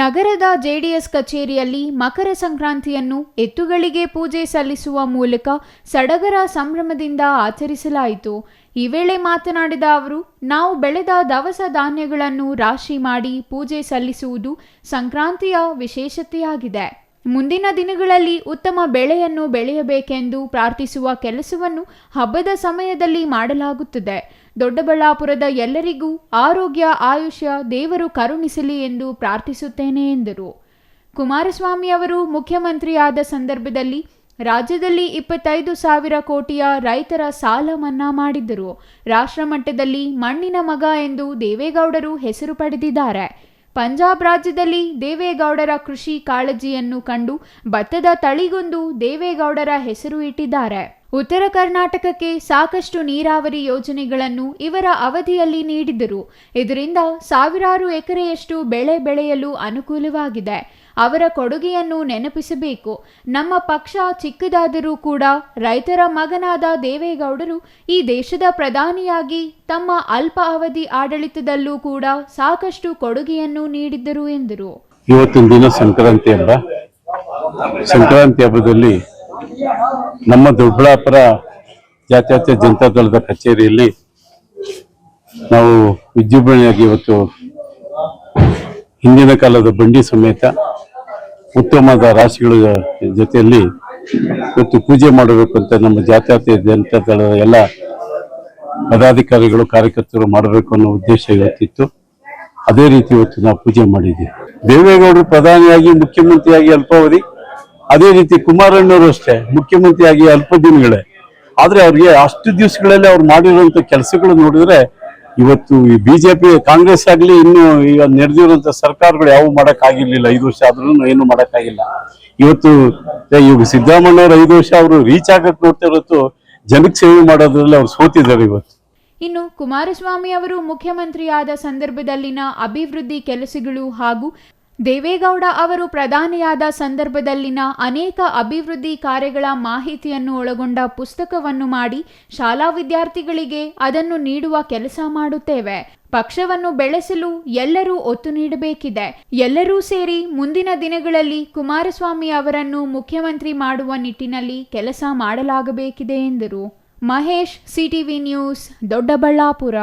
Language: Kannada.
ನಗರದ ಜೆಡಿಎಸ್ ಕಚೇರಿಯಲ್ಲಿ ಮಕರ ಸಂಕ್ರಾಂತಿಯನ್ನು ಎತ್ತುಗಳಿಗೆ ಪೂಜೆ ಸಲ್ಲಿಸುವ ಮೂಲಕ ಸಡಗರ ಸಂಭ್ರಮದಿಂದ ಆಚರಿಸಲಾಯಿತು. ಈ ವೇಳೆ ಮಾತನಾಡಿದ ಅವರು, ನಾವು ಬೆಳೆದ ದವಸ ಧಾನ್ಯಗಳನ್ನು ರಾಶಿ ಮಾಡಿ ಪೂಜೆ ಸಲ್ಲಿಸುವುದು ಸಂಕ್ರಾಂತಿಯ ವಿಶೇಷತೆಯಾಗಿದೆ. ಮುಂದಿನ ದಿನಗಳಲ್ಲಿ ಉತ್ತಮ ಬೆಳೆಯನ್ನು ಬೆಳೆಯಬೇಕೆಂದು ಪ್ರಾರ್ಥಿಸುವ ಕೆಲಸವನ್ನು ಹಬ್ಬದ ಸಮಯದಲ್ಲಿ ಮಾಡಲಾಗುತ್ತದೆ. ದೊಡ್ಡಬಳ್ಳಾಪುರದ ಎಲ್ಲರಿಗೂ ಆರೋಗ್ಯ ಆಯುಷ್ಯ ದೇವರು ಕರುಣಿಸಲಿ ಎಂದು ಪ್ರಾರ್ಥಿಸುತ್ತೇನೆ ಎಂದರು. ಕುಮಾರಸ್ವಾಮಿ ಅವರು ಮುಖ್ಯಮಂತ್ರಿಯಾದ ಸಂದರ್ಭದಲ್ಲಿ ರಾಜ್ಯದಲ್ಲಿ 25,000 ಕೋಟಿಯ ರೈತರ ಸಾಲ ಮನ್ನಾ ಮಾಡಿದ್ದರು. ರಾಷ್ಟ್ರಮಟ್ಟದಲ್ಲಿ ಮಣ್ಣಿನ ಮಗ ಎಂದು ದೇವೇಗೌಡರು ಹೆಸರು ಪಡೆದಿದ್ದಾರೆ. ಪಂಜಾಬ್ ರಾಜ್ಯದಲ್ಲಿ ದೇವೇಗೌಡರ ಕೃಷಿ ಕಾಳಜಿಯನ್ನು ಕಂಡು ಭತ್ತದ ತಳಿಗೊಂದು ದೇವೇಗೌಡರ ಹೆಸರು ಇಟ್ಟಿದ್ದಾರೆ. ಉತ್ತರ ಕರ್ನಾಟಕಕ್ಕೆ ಸಾಕಷ್ಟು ನೀರಾವರಿ ಯೋಜನೆಗಳನ್ನು ಇವರ ಅವಧಿಯಲ್ಲಿ ನೀಡಿದ್ದರು. ಇದರಿಂದ ಸಾವಿರಾರು ಎಕರೆಯಷ್ಟು ಬೆಳೆ ಬೆಳೆಯಲು ಅನುಕೂಲವಾಗಿದೆ. ಅವರ ಕೊಡುಗೆಯನ್ನು ನೆನಪಿಸಬೇಕು. ನಮ್ಮ ಪಕ್ಷ ಚಿಕ್ಕದಾದರೂ ಕೂಡ ರೈತರ ಮಗನಾದ ದೇವೇಗೌಡರು ಈ ದೇಶದ ಪ್ರಧಾನಿಯಾಗಿ ತಮ್ಮ ಅಲ್ಪ ಅವಧಿ ಆಡಳಿತದಲ್ಲೂ ಕೂಡ ಸಾಕಷ್ಟು ಕೊಡುಗೆಯನ್ನು ನೀಡಿದ್ದರು ಎಂದರು. ಇವತ್ತಿನ ದಿನ ಸಂಕ್ರಾಂತಿ ಹಬ್ಬ. ಸಂಕ್ರಾಂತಿ ಹಬ್ಬದಲ್ಲಿ ನಮ್ಮ ದೊಡ್ಡಬಳ್ಳಾಪುರ ಜಾತ್ಯತೀತ ಜನತಾ ದಳದ ಕಚೇರಿಯಲ್ಲಿ ನಾವು ವಿಜೃಂಭಣೆಯಾಗಿ ಇವತ್ತು ಹಿಂದಿನ ಕಾಲದ ಬಂಡಿ ಸಮೇತ ಉತ್ತಮವಾದ ರಾಶಿಗಳ ಜೊತೆಯಲ್ಲಿ ಇವತ್ತು ಪೂಜೆ ಮಾಡಬೇಕು ಅಂತ ನಮ್ಮ ಜಾತ್ಯತೀತ ಜನತಾ ದಳದ ಎಲ್ಲ ಪದಾಧಿಕಾರಿಗಳು ಕಾರ್ಯಕರ್ತರು ಮಾಡಬೇಕು ಅನ್ನೋ ಉದ್ದೇಶ ಇವತ್ತಿತ್ತು. ಅದೇ ರೀತಿ ಇವತ್ತು ನಾವು ಪೂಜೆ ಮಾಡಿದ್ದೀವಿ. ದೇವೇಗೌಡರು ಪ್ರಧಾನಿಯಾಗಿ ಮುಖ್ಯಮಂತ್ರಿಯಾಗಿ ಅಲ್ಪಾವಧಿ, ಅದೇ ರೀತಿ ಕುಮಾರಣ್ಣವರು ಅಷ್ಟೇ ಮುಖ್ಯಮಂತ್ರಿಯಾಗಿ ಅಲ್ಪ ದಿನಗಳೇ. ಆದ್ರೆ ಅವ್ರಿಗೆ ಅಷ್ಟು ದಿವಸಗಳಲ್ಲಿ ಅವ್ರು ಮಾಡಿರುವಂತ ಕೆಲಸಗಳು ನೋಡಿದ್ರೆ ಇವತ್ತು ಈ ಬಿಜೆಪಿ ಕಾಂಗ್ರೆಸ್ ಆಗ್ಲಿ ಇನ್ನು ಈಗ ನಡೆದಿರುವಂತ ಸರ್ಕಾರಗಳು ಯಾವ ಮಾಡಕ್ ಆಗಿರ್ಲಿಲ್ಲ. 5 ವರ್ಷ ಆದ್ರೂ ಏನು ಮಾಡಕ್ ಆಗಿಲ್ಲ. ಇವತ್ತು ಇವಾಗ ಸಿದ್ದರಾಮಯ್ಯವ್ರು 5 ವರ್ಷ ಅವರು ರೀಚ್ ಆಗಕ್ ನೋಡ್ತಾ ಇರೋದು ಜನಕ್ಕೆ ಸೇವೆ ಮಾಡೋದ್ರಲ್ಲಿ ಅವ್ರು ಸೋತಿದ್ದಾರೆ ಇವತ್ತು. ಇನ್ನು ಕುಮಾರಸ್ವಾಮಿ ಅವರು ಮುಖ್ಯಮಂತ್ರಿಯಾದ ಸಂದರ್ಭದಲ್ಲಿನ ಅಭಿವೃದ್ಧಿ ಕೆಲಸಗಳು ಹಾಗೂ ದೇವೇಗೌಡ ಅವರು ಪ್ರಧಾನಿಯಾದ ಸಂದರ್ಭದಲ್ಲಿನ ಅನೇಕ ಅಭಿವೃದ್ಧಿ ಕಾರ್ಯಗಳ ಮಾಹಿತಿಯನ್ನು ಒಳಗೊಂಡ ಪುಸ್ತಕವನ್ನು ಮಾಡಿ ಶಾಲಾ ವಿದ್ಯಾರ್ಥಿಗಳಿಗೆ ಅದನ್ನು ನೀಡುವ ಕೆಲಸ ಮಾಡುತ್ತೇವೆ. ಪಕ್ಷವನ್ನು ಬೆಳೆಸಲು ಎಲ್ಲರೂ ಒತ್ತು ನೀಡಬೇಕಿದೆ. ಎಲ್ಲರೂ ಸೇರಿ ಮುಂದಿನ ದಿನಗಳಲ್ಲಿ ಕುಮಾರಸ್ವಾಮಿ ಅವರನ್ನು ಮುಖ್ಯಮಂತ್ರಿ ಮಾಡುವ ನಿಟ್ಟಿನಲ್ಲಿ ಕೆಲಸ ಮಾಡಲಾಗಬೇಕಿದೆ ಎಂದರು. Mahesh, CTV news, Doddaballapura.